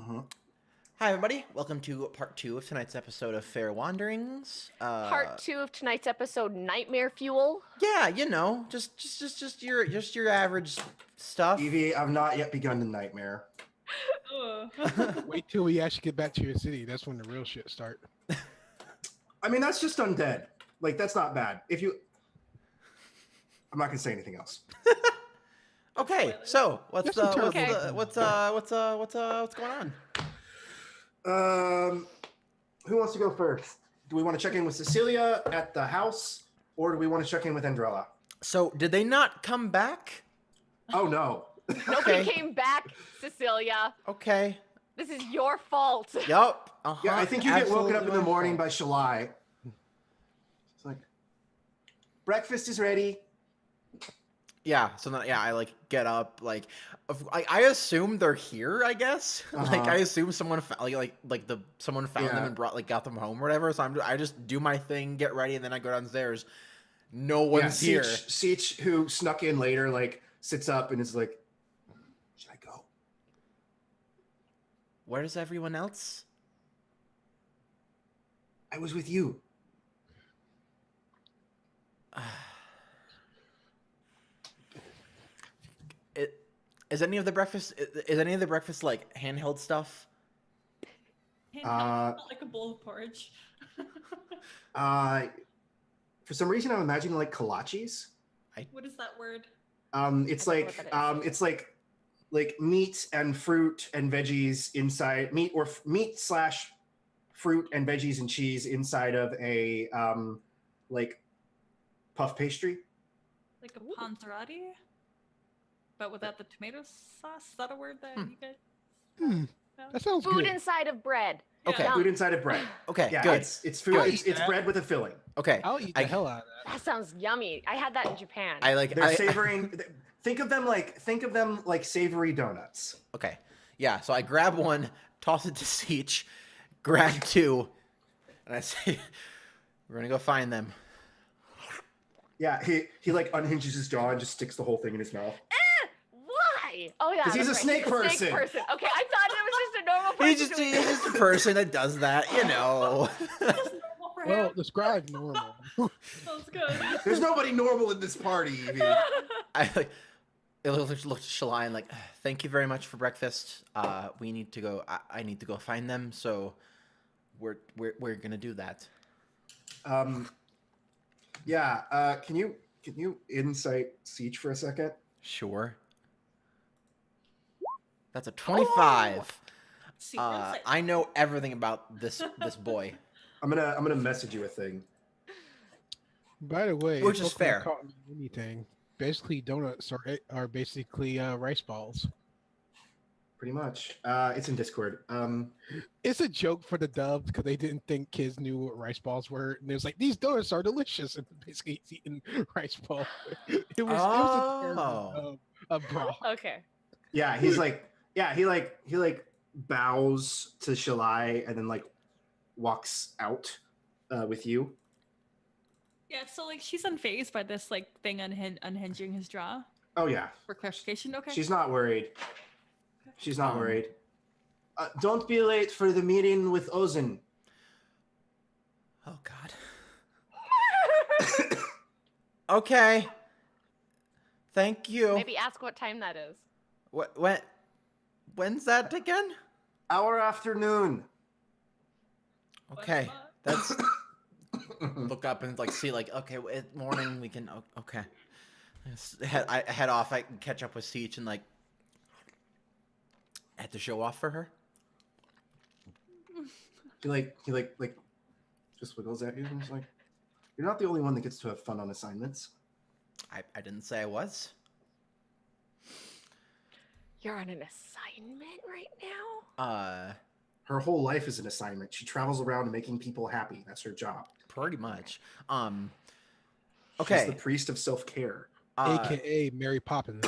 Hi, everybody. Welcome to part 2 of tonight's episode of Fair Wanderings. Part 2 of tonight's episode, Nightmare Fuel. Yeah, you know, just your average stuff. Evie, I've not yet begun the nightmare. Wait till we actually get back to your city. That's when the real shit start. I mean, that's just undead. Like, that's not bad. I'm not gonna say anything else. Okay, so what's going on? Who wants to go first? Do we want to check in with Cecilia at the house, or do we want to check in with Andrella? So, did they not come back? Oh no. Nobody came back, Cecilia. Okay. This is your fault. Yup. Yeah, I think you get woken up in the morning by Shalai. It's like, breakfast is ready. Yeah. So then, I like get up. Like, I assume they're here. I guess. Like, I assume someone someone found them and got them home or whatever. So I just do my thing, get ready, and then I go downstairs. No one's here. Siege, who snuck in later, like sits up and is like, "Should I go?" Where's everyone else? I was with you. Is any of the breakfast like handheld stuff? Like a bowl of porridge. For some reason, I'm imagining like kolaches. What is that word? It's like meat and fruit and veggies inside meat / fruit and veggies and cheese inside of a like puff pastry. Like a panzerati? But without the tomato sauce? Is that a word that you guys know? That sounds Food good. inside of bread. Okay. Yum. Food inside of bread. Okay. Yeah, Good. it's food. It's bread with a filling. Okay. I'll eat the hell out of that. That sounds yummy. I had that in Japan. They're savoring. Think of them like savory donuts. Okay. Yeah. So I grab one, toss it to Siege, grab two, and I say, "We're gonna go find them." Yeah. He like unhinges his jaw and just sticks the whole thing in his mouth. Why? Oh yeah. 'Cause he's that's a snake right. person. Okay, I thought it was just a normal person. He's just a person that does that, you know. Well, describe normal. Sounds good. There's nobody normal in this party, Evie. I looked at Shalai and like, thank you very much for breakfast. We need to go. I need to go find them. So we're gonna do that. Yeah. Can you insight Siege for a second? Sure. That's a 25. I know everything about this boy. I'm gonna message you a thing. By the way, Which is Pokemon fair. caught me anything. Basically, donuts are basically rice balls. Pretty much. It's in Discord. It's a joke for the dubs because they didn't think kids knew what rice balls were, and it was like these donuts are delicious, and basically he's eating rice balls. It was a terrible brawl. Okay. Yeah, he's like, he bows to Shalai and then like walks out with you. Yeah, so like she's unfazed by this like thing unhinging his jaw. Oh yeah, For clarification, okay. she's not worried. She's not worried. Don't be late for the meeting with Ozen. Oh God. Okay. Thank you. Maybe ask what time that is. When's that again? Our afternoon. Okay. That's look up and like see like okay morning we can okay. I head off. I can catch up with Siege and like I had to show off for her. He just wiggles at you and he's like, "You're not the only one that gets to have fun on assignments." I didn't say I was. You're on an assignment right now? Her whole life is an assignment. She travels around making people happy. That's her job. Pretty much. Okay. Okay. She's the priest of self-care. AKA Mary Poppins.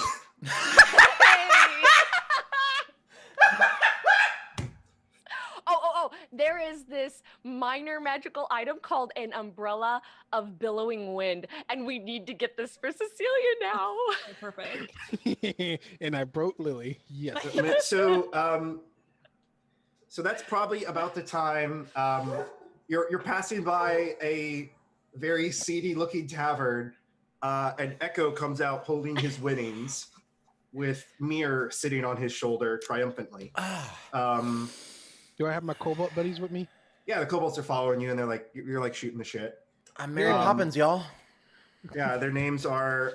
Oh, there is this minor magical item called an umbrella of billowing wind, and we need to get this for Cecilia now. Oh, perfect. And I broke Lily. Yes. So So that's probably about the time you're passing by a very seedy looking tavern, and Echo comes out holding his winnings, with Mir sitting on his shoulder triumphantly. Do I have my Cobalt buddies with me? Yeah, the kobolds are following you, and you're like shooting the shit. I'm Mary Poppins, y'all. Yeah, their names are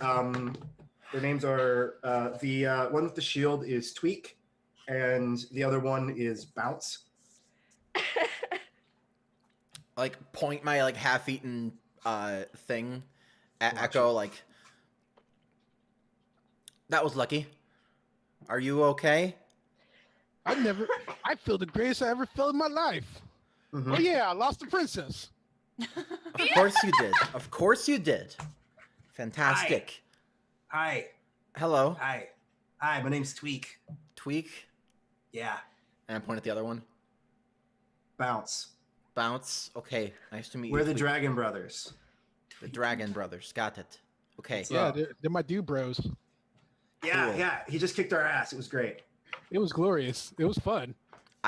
the one with the shield is Tweak, and the other one is Bounce. Like point my like half-eaten thing at Echo. Like that was lucky. Are you okay? I feel the greatest I ever felt in my life. Mm-hmm. Oh yeah, I lost the princess. Of course you did. Of course you did. Fantastic. Hi. Hello. Hi. Hi, my name's Tweak. Tweak. Yeah. And I point at the other one. Bounce. Bounce. Okay. Nice to meet you. We're the Tweak. Dragon Brothers. The Dragon Brothers. Got it. Okay. Yeah, they're my dude bros. Yeah, Cool. yeah. He just kicked our ass. It was great. It was glorious. It was fun.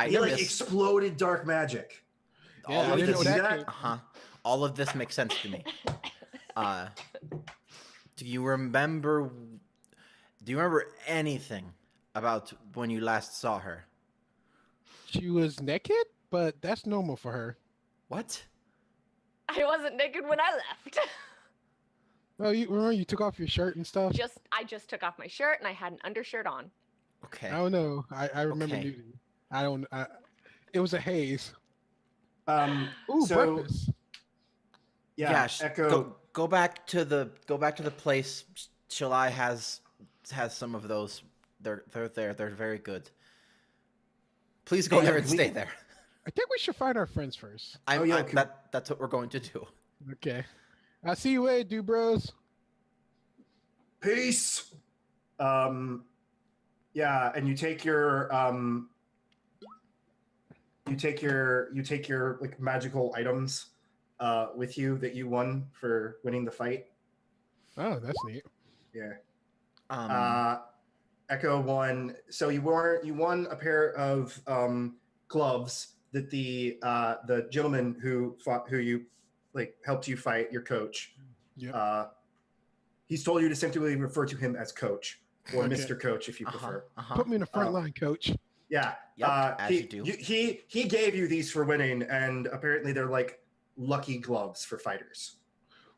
He like exploded dark magic. All Yeah, I of didn't this. know that. All of this makes sense to me. Do you remember anything about when you last saw her? She was naked, but that's normal for her. What? I wasn't naked when I left. Well, you remember you took off your shirt and stuff? I just took off my shirt and I had an undershirt on. Okay. I don't know. I remember Okay. nudity. It was a haze. So Breakfast. yeah, sh- Echo. Go back to the place. Shalai has some of those. They're there. They're very good. Please go Yeah, there and stay there. I think we should find our friends first. That's what we're going to do. Okay. I'll see you later, dude bros. Peace. Yeah, and you take your like magical items with you that you won for winning the fight. Oh, that's neat. Yeah. Echo won. So you won a pair of gloves that the gentleman who you like helped you fight, your coach. Yeah. He's told you to simply refer to him as Coach or Okay. Mr. Coach if you prefer. Put me in the front line, coach. Yeah. Yep, as he, you do. He gave you these for winning, and apparently they're like lucky gloves for fighters.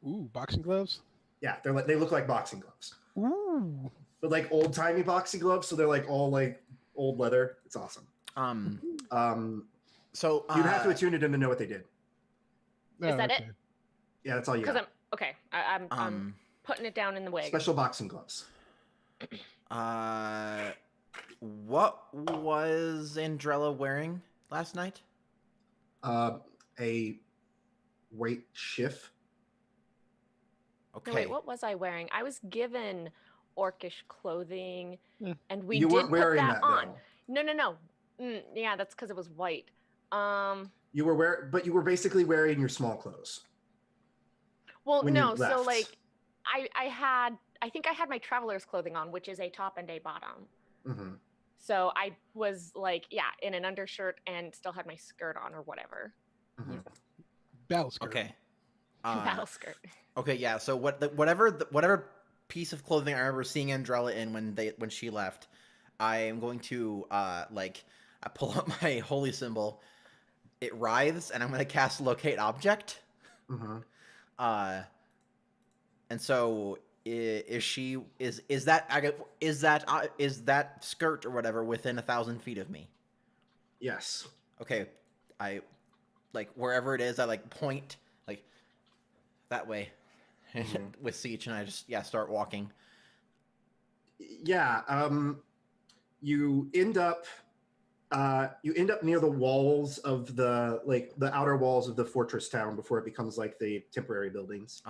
Ooh, boxing gloves? Yeah, they look like boxing gloves. Ooh. But like old timey boxing gloves, so they're like all like old leather. It's awesome. So you'd have to attune to them to know what they did. Is that it? Yeah, that's all you Because got. I'm putting it down in the wig. Special boxing gloves. What was Andrella wearing last night? A white shift. Okay. No, wait, what was I wearing? I was given orcish clothing, and we You did weren't put wearing that that, on. though. No. Yeah, that's because it was white. You were basically wearing your small clothes. Well, when you no. So left. like, I think I had my traveler's clothing on, which is a top and a bottom. Mm-hmm. So I was like, yeah, in an undershirt and still had my skirt on or whatever. Mm-hmm. Battle skirt. Okay. Battle skirt. Okay, yeah. So whatever piece of clothing I remember seeing Andrella in when she left, I am going to I pull up my holy symbol. It writhes, and I'm going to cast Locate Object. Mm-hmm. And so is that skirt or whatever within 1,000 feet of me? Yes. Okay, I like wherever it is. I like point like that way with Siege, and I just start walking. Yeah. You end up near the walls of the outer walls of the fortress town before it becomes like the temporary buildings.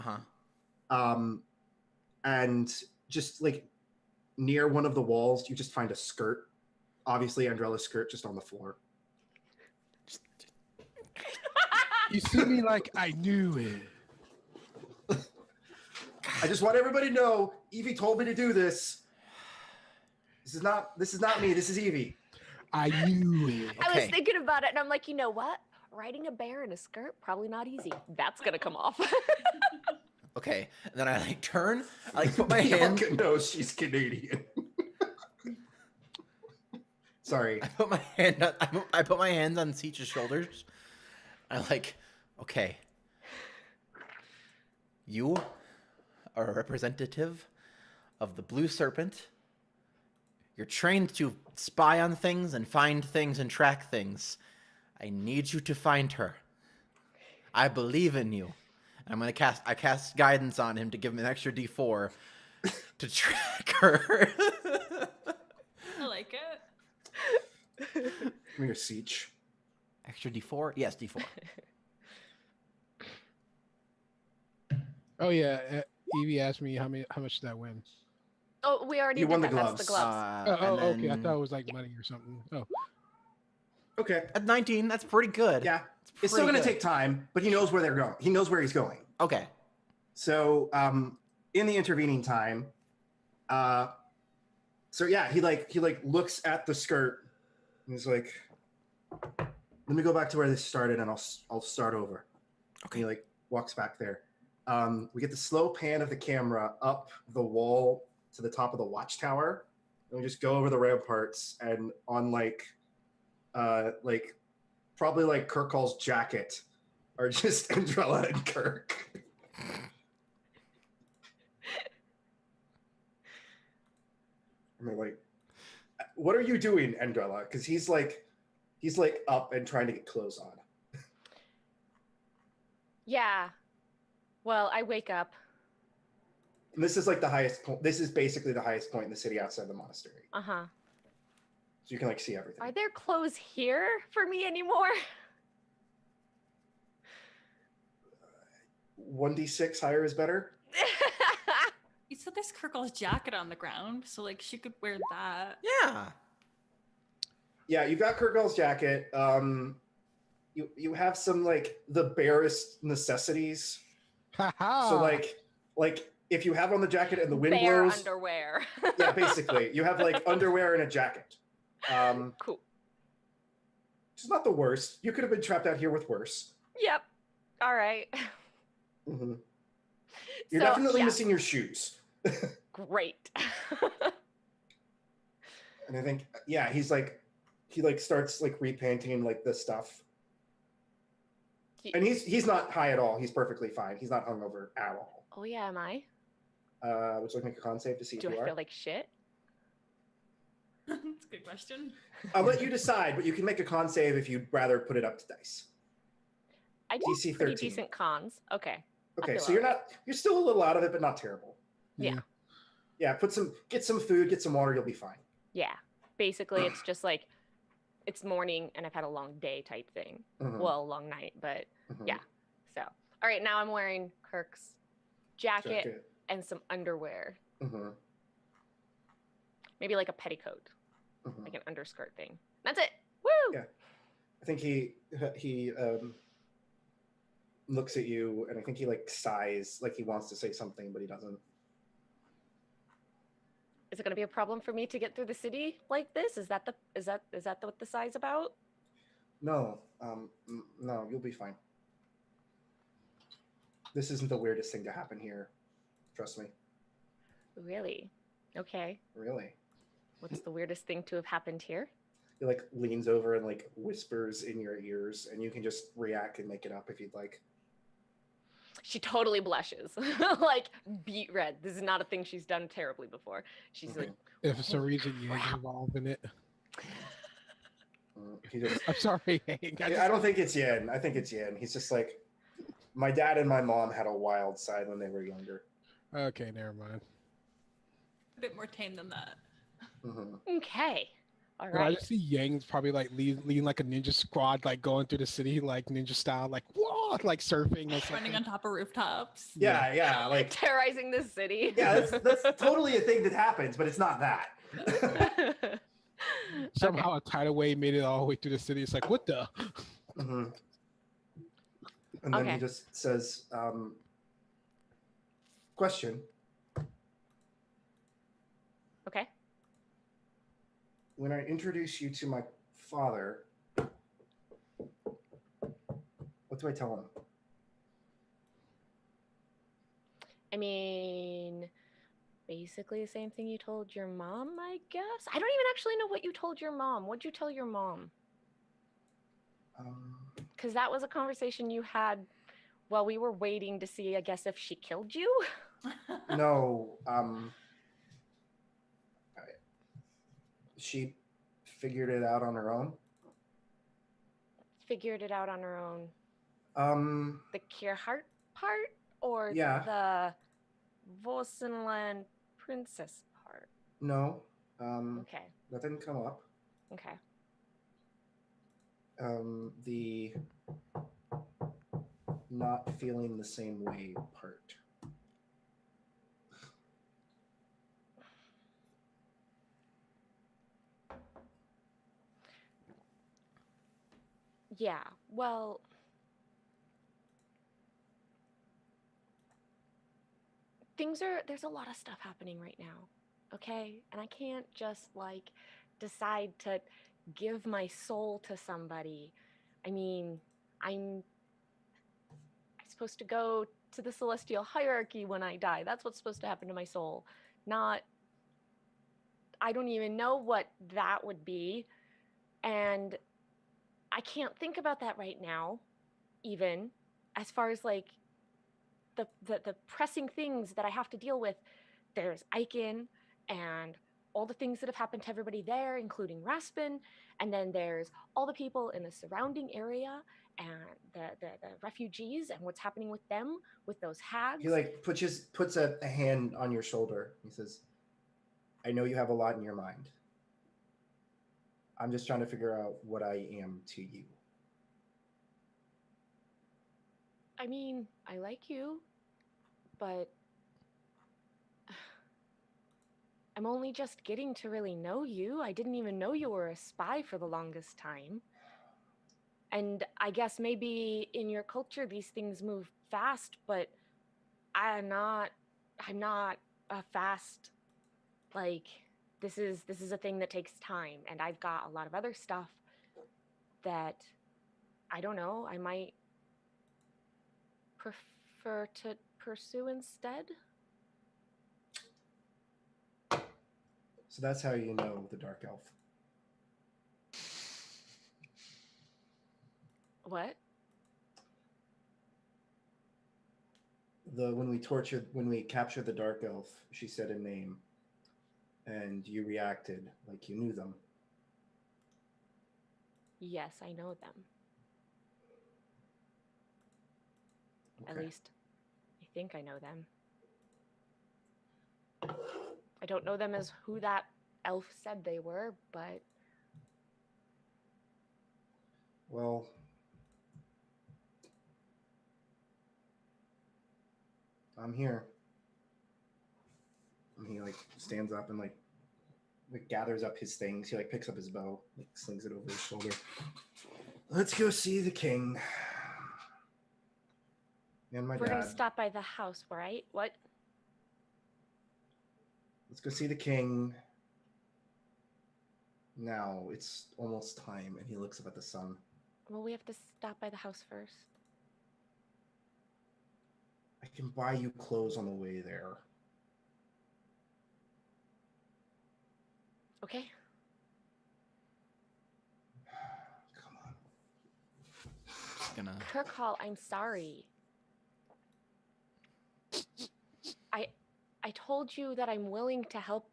And just like near one of the walls, you just find a skirt. Obviously, Andrella's skirt just on the floor. You see me like I knew it. I just want everybody to know, Evie told me to do this. This is not me. This is Evie. I knew it. I was Okay. thinking about it, and I'm like, you know what? Riding a bear in a skirt, probably not easy. That's gonna come off. Okay. And then I like turn. I like put my hand. Bianca knows she's Canadian. Sorry. I put my hand. I put my hands on Seach's shoulders. I like. Okay. You are a representative of the Blue Serpent. You're trained to spy on things and find things and track things. I need you to find her. I believe in you. I'm gonna cast guidance on him to give him an extra D4 to track her. I like it. Come here, Siege. Extra D4? Yes, D4. Oh yeah, Evie asked me how much did I win? Oh, we already You did won the that. That's the gloves. gloves. Okay. I thought it was like money or something. Oh, Okay. At 19, that's pretty good. Yeah. It's still pretty going to good. take time, but he knows where they're going. He knows where he's going. Okay. So, in the intervening time, he looks at the skirt and he's like, "Let me go back to where this started, and I'll start over." Okay. And he like walks back there. We get the slow pan of the camera up the wall to the top of the watchtower, and we just go over the ramparts and on probably like Kirkall's jacket are just Andrella and Kirk. And they're like, "What are you doing, Andrella?" Because he's like up and trying to get clothes on. Yeah. Well, I wake up. And this is like the highest point. This is basically the highest point in the city outside the monastery. Uh-huh. So you can like see everything. Are there clothes here for me anymore? 1d6 higher is better. You said there's Kirkle's jacket on the ground, so like she could wear that. Yeah. Yeah, you got Kirkall's jacket. You have some like the barest necessities. haha. So like if you have on the jacket and the wind Bear blows, underwear. yeah, basically you have like underwear and a jacket. Cool. It's not the worst. You could have been trapped out here with worse. Yep. All right. Mm-hmm. You're So, definitely yeah. missing your shoes. Great. And I think, yeah, he starts like repainting like this stuff. And he's not high at all. He's perfectly fine. He's not hungover at all. Oh yeah, am I? Would you like to make a con save to see Do if you I are? feel like shit? That's a good question. I'll let you decide, but you can make a con save if you'd rather put it up to dice. I do DC pretty 13. decent cons. Okay. Okay, feel so you're still a little out of it, but not terrible. Yeah. Yeah, get some food, get some water, you'll be fine. Yeah. Basically, it's just like it's morning and I've had a long day type thing. Mhm, Well, long night, but mhm. yeah. So, all right, now I'm wearing Kirk's jacket and some underwear. Mhm, Maybe like a petticoat, mhm. like an underskirt thing. That's it. Woo! Yeah. I think he looks at you, and I think he like sighs, like he wants to say something, but he doesn't. Is it going to be a problem for me to get through the city like this? Is that what the side's about? No, no, you'll be fine. This isn't the weirdest thing to happen here. Trust me. Really? Okay. Really. What's the weirdest thing to have happened here? He like leans over and like whispers in your ears, and you can just react and make it up if you'd like. She totally blushes, like beet red. This is not a thing she's done terribly before. She's like, If for some reason you crap. get involved in it. He just. I'm sorry, Hank. I don't think it's Yen. I think it's Yen. He's just like, my dad and my mom had a wild side when they were younger. Okay, never mind. A bit more tame than that. Mm-hmm. okay, all Well, I right. just see Yang's probably like leading like a ninja squad, like going through the city like ninja style, like whoa, like surfing or something. Running on top of rooftops. Yeah, like Terrorizing the city. yeah, that's totally a thing that happens, but it's not that. Somehow a tidal wave made it all the way through the city. It's like, what the? Mm-hmm. And then Okay. he just says, question. Okay. When I introduce you to my father, what do I tell him? I mean, basically the same thing you told your mom, I guess. I don't even actually know what you told your mom. What'd you tell your mom? Because that was a conversation you had while we were waiting to see, I guess, if she killed you. No, she figured it out on her own. Figured it out on her own. The Kierhart part or the Vosenland princess part? No. Okay. That didn't come up. Okay. The not feeling the same way part. Yeah, well, there's a lot of stuff happening right now, okay? And I can't just like decide to give my soul to somebody. I mean, I'm supposed to go to the celestial hierarchy when I die. That's what's supposed to happen to my soul. Not, I don't even know what that would be. And I can't think about that right now, even as far as like the pressing things that I have to deal with. There's Aiken and all the things that have happened to everybody there, including Raspin, and then there's all the people in the surrounding area and the refugees and what's happening with them, with those hags. He like puts a hand on your shoulder. He says, I know you have a lot in your mind. I'm just trying to figure out what I am to you. I mean, I like you, but I'm only just getting to really know you. I didn't even know you were a spy for the longest time. And I guess maybe in your culture these things move fast, but I'm not a fast, like, this is a thing that takes time, and I've got a lot of other stuff that I don't know, I might prefer to pursue instead. So that's how you know the Dark Elf. What? When we captured the Dark Elf, she said a name, and you reacted like you knew them. Yes, I know them. Okay. At least, I think I know them. I don't know them as who that elf said they were, but... Well, I'm here. And he like stands up and like gathers up his things. He like picks up his bow, like slings it over his shoulder. Let's go see the king. And my We're dad. gonna stop by the house, right? What? Let's go see the king. Now it's almost time, and he looks up at the sun. Well, we have to stop by the house first. I can buy you clothes on the way there. Okay. Come on. Just gonna. Turkhal, I'm sorry. I told you that I'm willing to help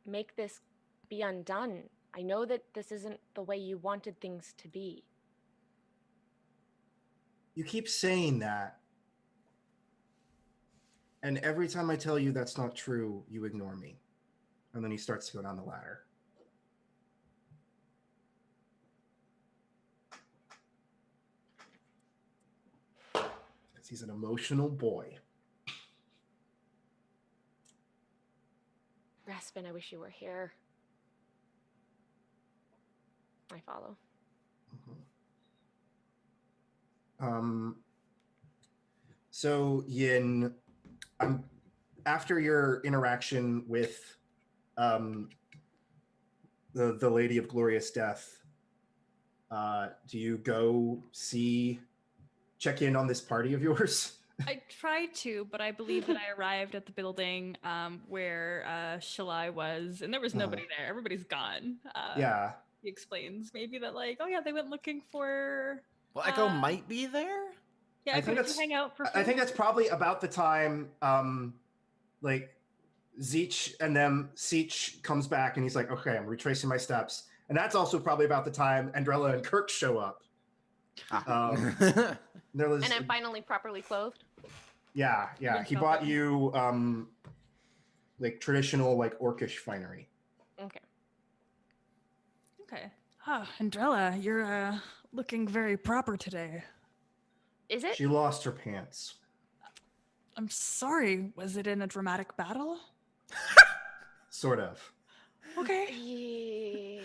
make this be undone. I know that this isn't the way you wanted things to be. You keep saying that. And every time I tell you that's not true, you ignore me. And then he starts to go down the ladder. Because he's an emotional boy. Raspin, I wish you were here. I follow. So Yin, after your interaction with the Lady of Glorious Death, Do you go check in on this party of yours? I tried to, but I believe that I arrived at the building where Shalai was, and there was nobody there. Everybody's gone. Yeah. He explains maybe that, like, oh yeah, they went looking for. Well, Echo might be there. Yeah, I think Echo, did you hang out for. I think that's probably about the time, like Zeech comes back and he's like, okay, I'm retracing my steps, and that's also probably about the time Andrella and Kirk show up. And I'm finally properly clothed. Yeah. He bought you like traditional like orcish finery. Okay. Ah, Andrella, you're looking very proper today. Is it? She lost her pants. I'm sorry. Was it in a dramatic battle? Sort of. Okay. Yeah.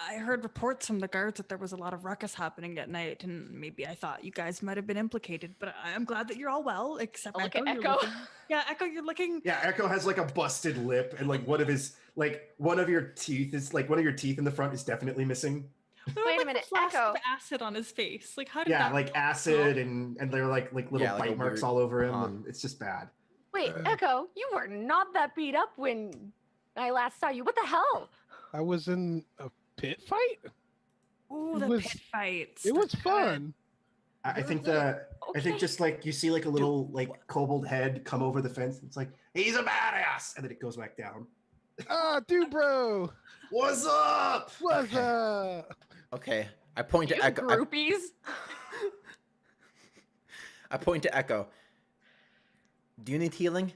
I heard reports from the guards that there was a lot of ruckus happening at night, and maybe I thought you guys might have been implicated, but I'm glad that you're all well, except Look Echo. at Echo. Echo, you're looking... Yeah, Echo has like a busted lip, and like one of your teeth in the front is definitely missing. Wait a minute, flask Echo. of acid on his face. Like, how did Yeah, that like acid and they're like little Yeah, like bite a marks weird- all over him, and it's just bad. Wait, Echo, you were not that beat up when I last saw you. What the hell? I was in a pit fight. Ooh, It the was- pit fights. It was That's good. fun. I think Okay. just like you see like a little like kobold head come over the fence. And it's like, he's a badass, and then it goes back down. Ah, dude, bro. What's up? What's up? Okay, I point to You Echo. groupies? I point to Echo. Do you need healing?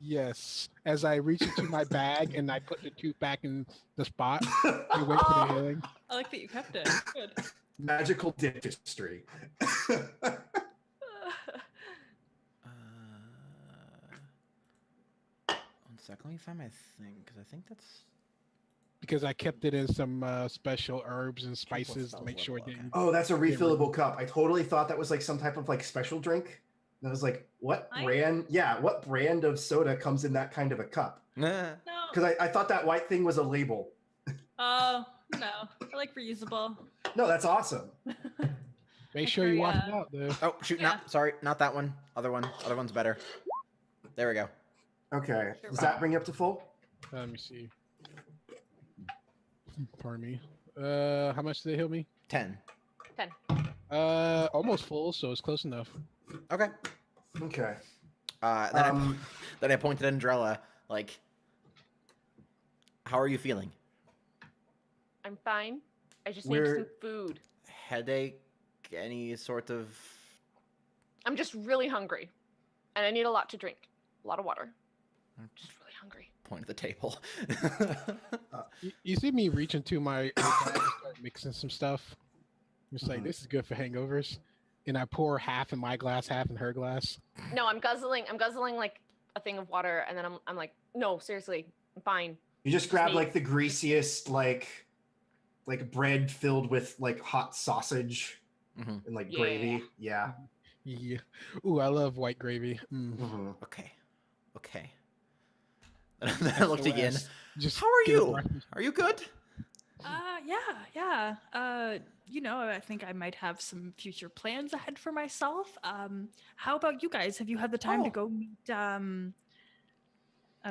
Yes. As I reach into my bag and I put the tooth back in the spot, I wait for the healing. I like that you kept it. Good. Magical dentistry. One sec. Let me find my thing because I think that's. Because I kept it in some special herbs and spices to spells make sure it level, okay. didn't. Oh, that's a refillable cup. I totally thought that was like some type of like special drink. And I was like, what I- brand? Yeah, what brand of soda comes in that kind of a cup? Nah. No. Because I thought that white thing was a label. Oh, no. I like reusable. No, that's awesome. Make sure you wash it Yeah. out, though. Oh shoot! Yeah. Not sorry, not that one. Other one. Other one's better. There we go. Okay. Sure. Does that bring you up to full? Let me see. Pardon me. How much did they heal me? 10. Almost full, so it's close enough. Okay. Okay. Then I pointed at Andrella. Like, how are you feeling? I'm fine. I just need We're- some food. Headache? Any sort of? I'm just really hungry. And I need a lot to drink. A lot of water. I'm just really hungry. Point at the table. You see me reach into my bag and start mixing some stuff. Just like, this is good for hangovers. And I pour half in my glass, half in her glass. No, I'm guzzling like a thing of water, and then I'm like, no, seriously, I'm fine. You just grab me. like the greasiest like bread filled with like hot sausage Mhm. and like Yeah. gravy. Yeah. Yeah. Ooh, I love white gravy. Mm. Mhm. Okay. Okay. And then I looked again. SOS. Just How are get it you? right. Are you good? Yeah. I think I might have some future plans ahead for myself. How about you guys? Have you had the time to go meet I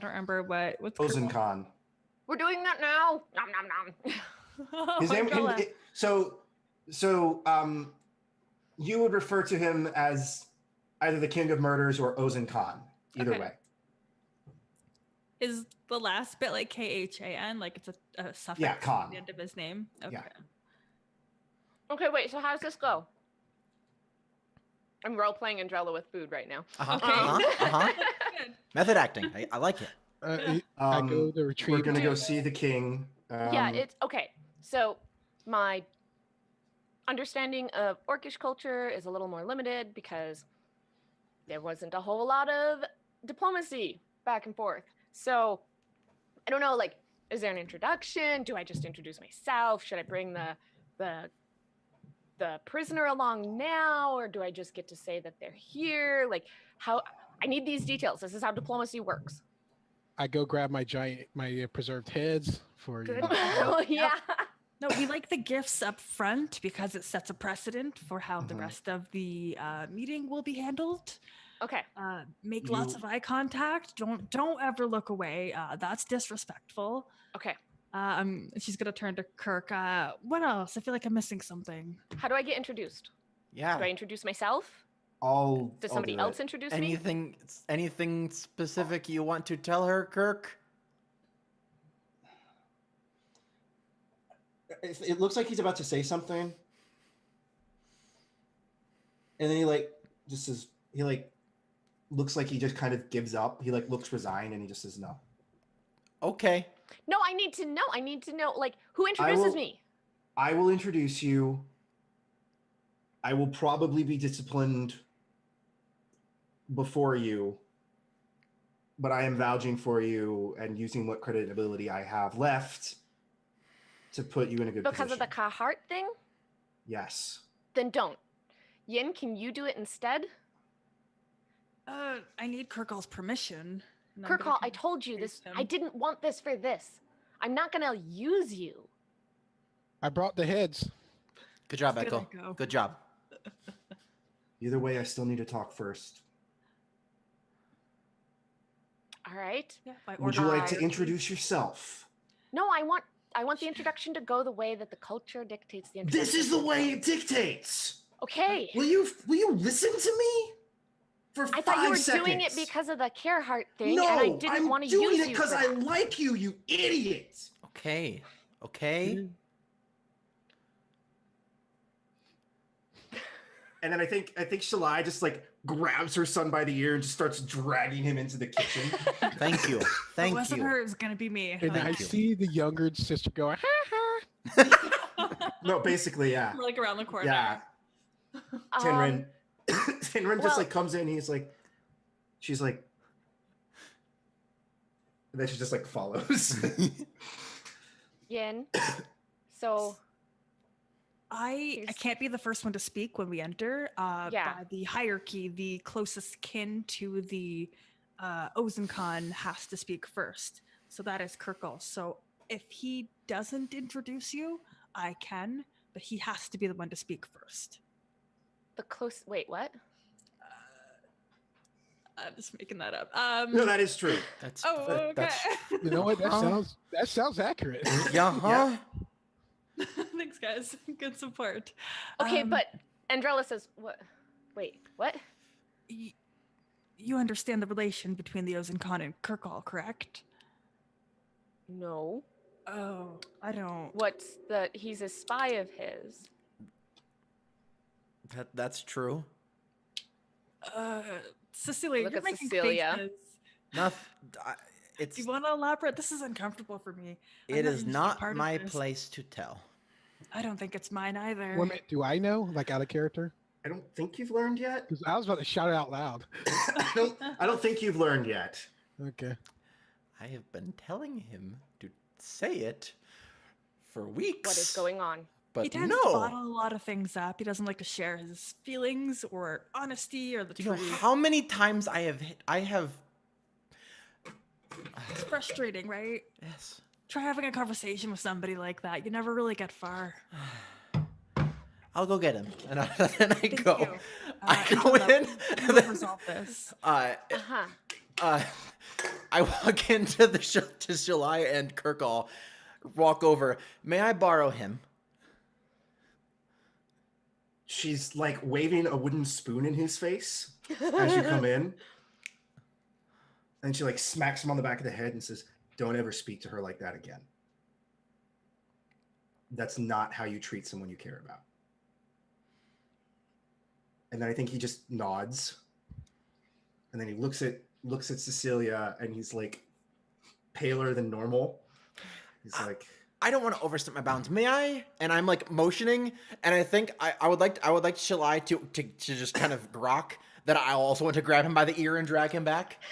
don't remember what's Ozenkon. We're doing that now. Nom nom nom. His name. Umbrella. You would refer to him as either the King of Murders or Ozenkon. Either Okay. way. Is the last bit like Khan? Like it's a suffix Yeah, at Khan. the end of his name? Okay. Yeah. Okay, wait, so how does this go? I'm role playing Andrella with food right now. Uh-huh. Okay. Uh-huh. Good. Method acting. I like it. I go to retrieve. We're gonna go see the king. Yeah, it's okay. So my understanding of Orcish culture is a little more limited because there wasn't a whole lot of diplomacy back and forth. So I don't know, like, is there an introduction? Do I just introduce myself? Should I bring the prisoner along now, or do I just get to say that they're here? Like, how I need these details. This is how diplomacy works. I go grab my preserved heads for Good. you know. Oh yeah. No, we like the gifts up front because it sets a precedent for how the Mhm. rest of the meeting will be handled. Okay. Make lots You- of eye contact. Don't ever look away. That's disrespectful. Okay. She's gonna turn to Kirk. What else? I feel like I'm missing something. How do I get introduced? Yeah. Do I introduce myself? I'll Does I'll somebody do else it. introduce me? Anything specific you want to tell her, Kirk? It looks like he's about to say something, and then he looks like he just kind of gives up. He like looks resigned, and he just says no. Okay. No, I need to know. I need to know. Like, who introduces will- me? I will introduce you. I will probably be disciplined before you, but I am vouching for you and using what credibility I have left to put you in a good Because position. of the Kahart thing? Yes. Then don't. Yin, can you do it instead? I need Kirkall's permission. and I'm gonna Kirkall, I kind of told you this. face him. I didn't want this for this. I'm not gonna use you. I brought the heads. Good job, Good, Echo. Echo. Good job. Either way, I still need to talk first. All right. Yeah, by Would order you of like to hierarchy. introduce yourself? No, I want the introduction to go the way that the culture dictates the introduction. This is the way it dictates. Okay. Will you listen to me? For I thought you were 5 seconds. doing it because of the Carehart thing, no, and I didn't I'm want to doing use it you because for I that. like you, you idiot. Okay. Okay. And then I think Shalai just like grabs her son by the ear and just starts dragging him into the kitchen. Thank you. If Thank it wasn't you. her, it was gonna be me. And I Thank you. see the younger sister going, No, basically, yeah. Like around the corner. Yeah. Tinrin. Tinrin just well- like comes in, she's like, and then she just like follows. Yin. So I Here's- can't be the first one to speak when we enter. Yeah. By the hierarchy, the closest kin to the Ozenkhan has to speak first. So that is Kirkall. So if he doesn't introduce you, I can, but he has to be the one to speak first. wait, what? I'm just making that up. No, that is true. That's oh, okay. that's you know what? Huh? That sounds accurate. yeah, huh? Thanks, guys. Good support. Okay, but Andrella says what? Wait, what? You understand the relation between the Ozenkhan and Kirkall, correct? No. Oh, I don't. What's he's a spy of his. That's true. Cecilia, Look you're at making Cecilia. faces. It's Do you want to elaborate? This is uncomfortable for me. I'm it not is used to not part of my this. place to tell. I don't think it's mine either. Woman, do I know? Like out of character? I don't think you've learned yet. Because I was about to shout it out loud. I don't think you've learned yet. Okay. I have been telling him to say it for weeks. What is going on? But He tends no. to bottle a lot of things up. He doesn't like to share his feelings or honesty or the Do you know truth. how many times I have It's frustrating, right? yes. Try having a conversation with somebody like that. You never really get far. I'll go get him. And I Thank go. you. I go Angela, in. we And will then, resolve this. Uh-huh. I walk into to Shalai and Kirkall, walk over. May I borrow him? She's like waving a wooden spoon in his face as you come in. And she like smacks him on the back of the head and says, "Don't ever speak to her like that again. That's not how you treat someone you care about." And then I think he just nods. And then he looks at Cecilia and he's like paler than normal. He's like, I don't want to overstep my bounds. May I? And I'm like motioning, and I think I would like Shalai to just kind of grok that I also want to grab him by the ear and drag him back.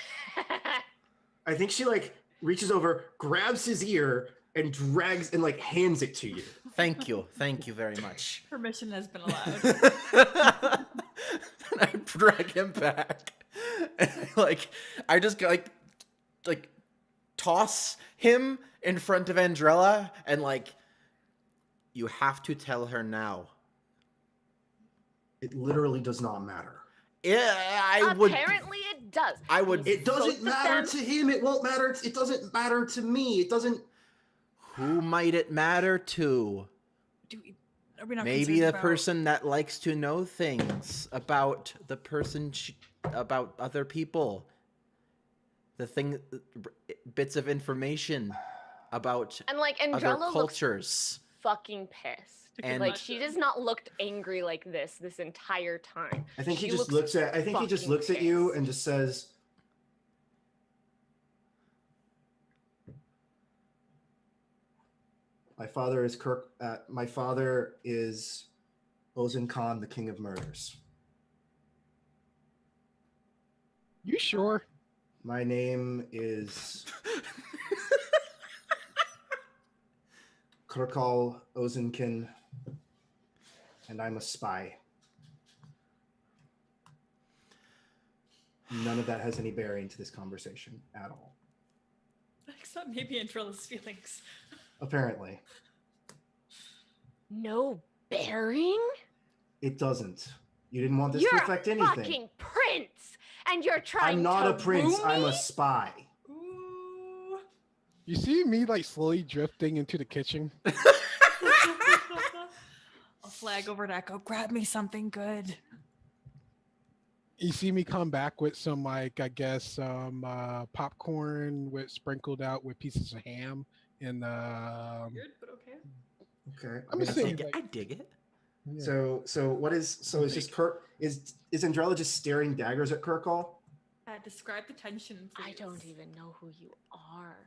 I think she like reaches over, grabs his ear, and drags and like hands it to you. Thank you very much. Permission has been allowed. And I drag him back, and I just like toss him in front of Andrella and like, you have to tell her now. It literally does not matter. Yeah, I would. Apparently it does. I would. It doesn't Both of matter them- to him. It won't matter. It doesn't matter to me. It doesn't. Who might it matter to? Are we not Maybe concerned the about- person that likes to know things about the person, about other people. Bits of information about And like other Andrella looks cultures. fucking pissed. And- Like she does not looked angry like this entire time. I think he She just looks looks at. I think he just fucking looks at you pissed. and just says, "My father is my father is Ozan Khan, the King of Murders. You sure? My name is Kurkal Ozenkin, and I'm a spy." None of that has any bearing to this conversation at all. Except maybe Andrella's feelings. Apparently, No bearing? it doesn't. You didn't want this You're to affect a anything. fucking prince, and you're trying I'm not to a prince. woo I'm me? a spy. Ooh. You see me like slowly drifting into the kitchen? I'll flag over to Echo. Grab me something good. You see me come back with some like I guess some popcorn with sprinkled out with pieces of ham and Weird, but okay. Okay. I'm I just mean, saying, like, I dig it. yeah. so what is is just Kirk is Andrella just staring daggers at Kurkal? Describe the tension, please. I don't even know who you are.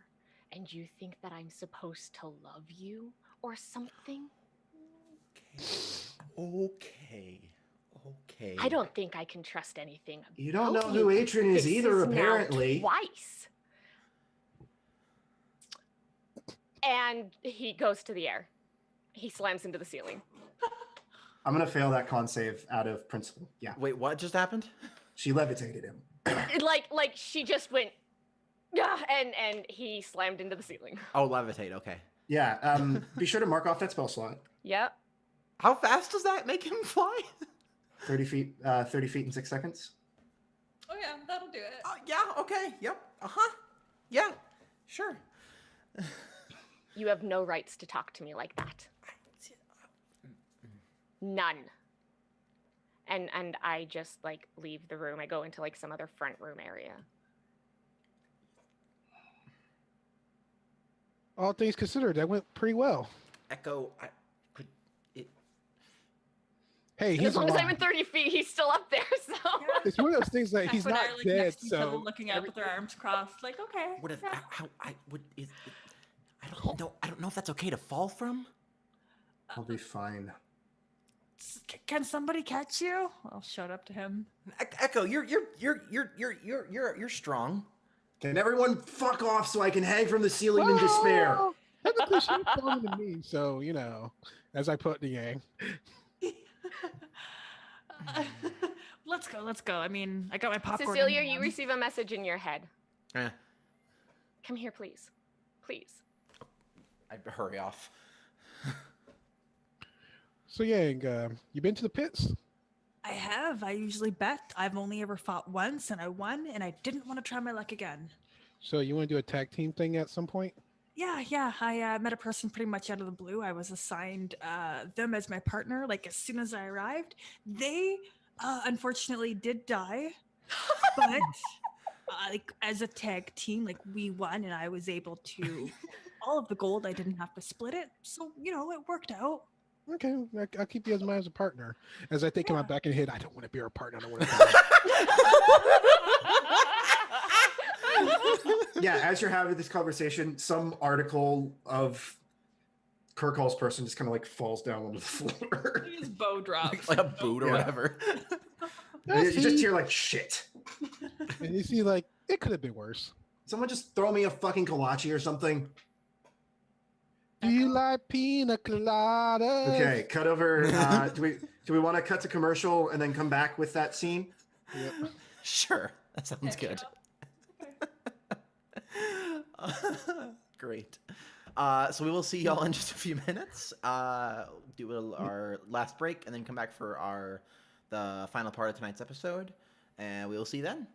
And you think that I'm supposed to love you or something? Okay. I don't think I can trust anything. You don't know about who you. Atron is This either, now apparently. Twice. And he goes to the air. He slams into the ceiling. I'm gonna fail that con save out of principle. Yeah, Wait, what just happened? she levitated him. Like she just went, yeah, and he slammed into the ceiling. Oh, levitate. Okay. Yeah. Be sure to mark off that spell slot. Yep. How fast does that make him fly? 30 feet. 30 feet in 6 seconds. Oh yeah, that'll do it. Yeah. Okay. Yep. Yeah. Sure. You have no rights to talk to me like that. None. And I just like leave the room. I go into like some other front room area. All things considered, that went pretty well. Echo. Hey, And he's as long as I'm alive. in 30 feet, he's still up there. So It's one of those things that he's Echo and not I are, like, dead, next to each other, so looking up with their arms crossed, like, okay. What if? yeah. How? I would. I don't know. I don't know if that's okay to fall from. I'll be fine. Can somebody catch you? I'll shout up to him. Echo, you're strong. Can everyone fuck off so I can hang from the ceiling in despair? technically she's falling to me, so you know, as I put the yang. Let's go. I mean, I got my popcorn. in Cecilia, you hand. receive a message in your head. Eh, Come here, please. Please. I'd hurry off. So Yang, you been to the pits? I have. I usually bet. I've only ever fought once, and I won, and I didn't want to try my luck again. So you want to do a tag team thing at some point? Yeah. I met a person pretty much out of the blue. I was assigned them as my partner. Like as soon as I arrived, they unfortunately did die, but like as a tag team, like we won, and I was able to all of the gold. I didn't have to split it, so you know it worked out. Okay, I'll keep you as my partner. As I think in my Yeah. back of the head, I don't want to be her partner. I don't want to. Yeah, as you're having this conversation, some article of Kurkal's person just kind of like falls down onto the floor. His bow drops. Like a boot or Yeah. whatever. You just hear like shit. And you see, like it could have been worse. Someone just throw me a fucking kolache or something. Do you like pina coladas? Okay, cut over. Do we want to cut to commercial and then come back with that scene? Yep. Sure, that sounds good. Great. So we will see y'all in just a few minutes. Do our last break and then come back for the final part of tonight's episode. And we will see you then.